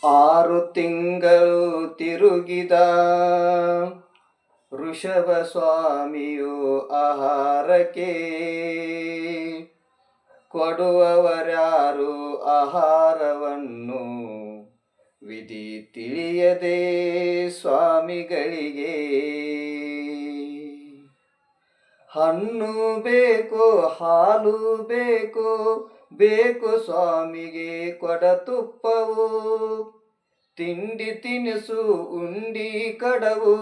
6 ತಿಂಗಳು ತಿರುಗಿದ ಋಷಭ ಸ್ವಾಮಿಯು ಆಹಾರಕ್ಕೆ ಕೊಡುವವರ್ಯಾರು ಆಹಾರವನ್ನು ವಿಧಿ ತಿಳಿಯದೆ ಸ್ವಾಮಿಗಳಿಗೆ. ಹಣ್ಣು ಬೇಕು, ಹಾಲು ಬೇಕು, ಬೇಕು ಸ್ವಾಮಿಗೆ ಕೊಡತುಪ್ಪವು. ತಿಂಡಿ ತಿನಿಸು ಉಂಡಿ ಕಡವು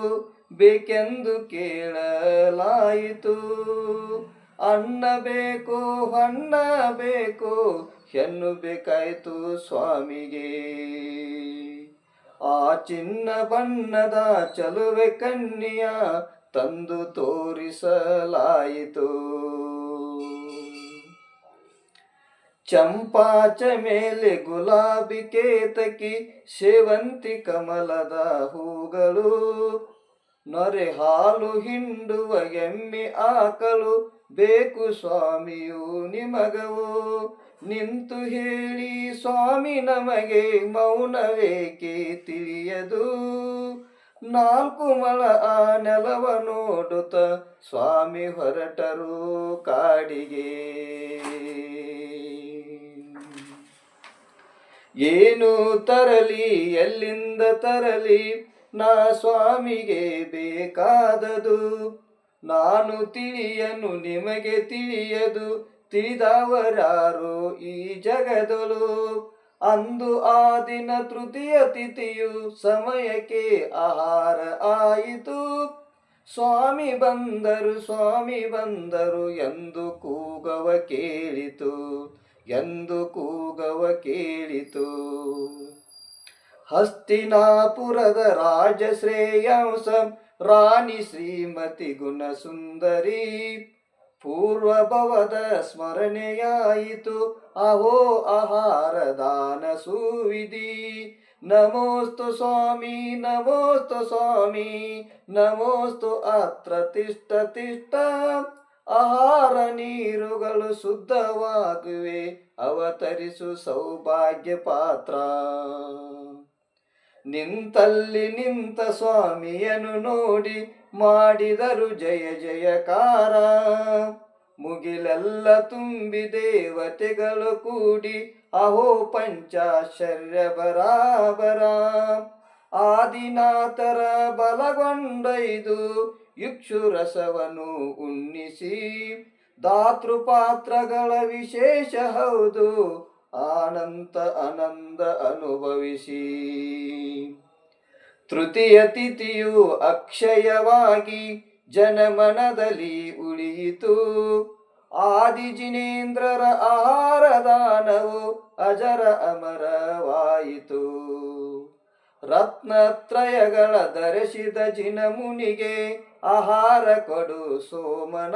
ಬೇಕೆಂದು ಕೇಳಲಾಯಿತು. ಅನ್ನ ಬೇಕು, ಹಣ್ಣ ಬೇಕು, ಹೆಣ್ಣು ಬೇಕಾಯಿತು ಸ್ವಾಮಿಗೆ. ಆ ಚಿನ್ನ ಬಣ್ಣದ ಚಲುವೆ ಕನ್ಯೆಯ ತಂದು ತೋರಿಸಲಾಯಿತು. ಚಂಪಾ ಚಮೇಲೆ ಗುಲಾಬಿ ಕೇತಕಿ ಸೇವಂತಿ ಕಮಲದ ಹೂಗಳು, ನೊರೆ ಹಾಲು ಹಿಂಡುವ ಎಮ್ಮೆ ಆಕಳು ಬೇಕು ಸ್ವಾಮಿಯು ನಿಮಗವು. ನಿಂತು ಹೇಳಿ ಸ್ವಾಮಿ ನಮಗೆ ಮೌನವೇಕೆ ತಿಳಿಯದು. 4 ಮೊಳ ಆ ನೆಲವ ನೋಡುತ್ತ ಸ್ವಾಮಿ ಹೊರಟರು ಕಾಡಿಗೆ. ಏನು ತರಲಿ, ಎಲ್ಲಿಂದ ತರಲಿ, ನಾ ಸ್ವಾಮಿಗೆ ಬೇಕಾದದು. ನಾನು ತಿಳಿಯನು, ನಿಮಗೆ ತಿಳಿಯದು, ತಿಳಿದವರಾರು ಈ ಜಗದಳು. ಅಂದು ಆ ದಿನ ತೃತೀಯ ತಿಥಿಯು ಸಮಯಕ್ಕೆ ಆಹಾರ ಆಯಿತು. ಸ್ವಾಮಿ ಬಂದರು, ಸ್ವಾಮಿ ಬಂದರು ಎಂದು ಕೂಗವ ಕೇಳಿತು, ಎಂದು ಕೂಗವ ಕೇಳಿತು. ಹಸ್ತಿನಾಪುರದ ರಾಜ ಶ್ರೇಯಾಂಸ ರಾಣಿ ಶ್ರೀಮತಿ ಗುಣಸುಂದರಿ ಪೂರ್ವಭವದ ಸ್ಮರಣೆಯಾಯಿತು. ಅಹೋ ಆಹಾರ ದಾನ ಸುವಿಧಿ. ನಮೋಸ್ತು ಸ್ವಾಮಿ, ನಮೋಸ್ತು ಸ್ವಾಮಿ, ನಮೋಸ್ತು ಅತ್ರ ತಿಷ್ಠ ತಿಷ್ಠ. ಆಹಾರ ನೀರುಗಳು ಶುದ್ಧವಾಗುವೆ, ಅವತರಿಸು ಸೌಭಾಗ್ಯ ಪಾತ್ರ. ನಿಂತಲ್ಲಿ ನಿಂತ ಸ್ವಾಮಿಯನ್ನು ನೋಡಿ ಮಾಡಿದರು ಜಯ ಜಯಕಾರ. ಮುಗಿಲೆಲ್ಲ ತುಂಬಿ ದೇವತೆಗಳು ಕೂಡಿ ಅಹೋ ಪಂಚಾಶ್ಚರ್ಯ ಬರಾಬರ. ಆದಿನಾಥರ ಬಲಗೊಂಡೈದು ಇಕ್ಷುರಸವನ್ನು ಉಣ್ಣಿಸಿ, ಧಾತೃಪಾತ್ರಗಳ ವಿಶೇಷ ಹೌದು ಆನಂತ ಆನಂದ ಅನುಭವಿಸಿ. ತೃತೀಯ ತಿಥಿಯು ಅಕ್ಷಯವಾಗಿ ಜನಮನದಲ್ಲಿ ಉಳಿಯಿತು. ಆದಿ ಜಿನೇಂದ್ರರ ಆಹಾರ ದಾನವು ಅಜರ ಅಮರವಾಯಿತು. ರತ್ನತ್ರಯಗಳ ಧರಿಸಿದ ಜಿನಮುನಿಗೆ ಆಹಾರ ಕೊಡು ಸೋಮನ.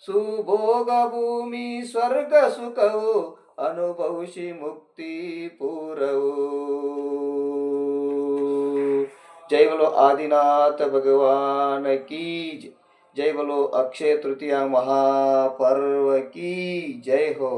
ಸುಭೋಗ ಭೂಮಿ ಸ್ವರ್ಗ ಸುಖವು ಅನುಭವಿಸಿ ಮುಕ್ತಿ ಪೂರವು. जय बोलो आदिनाथ भगवान की जय बोलो अक्षय तृतीया महापर्व की जय हो।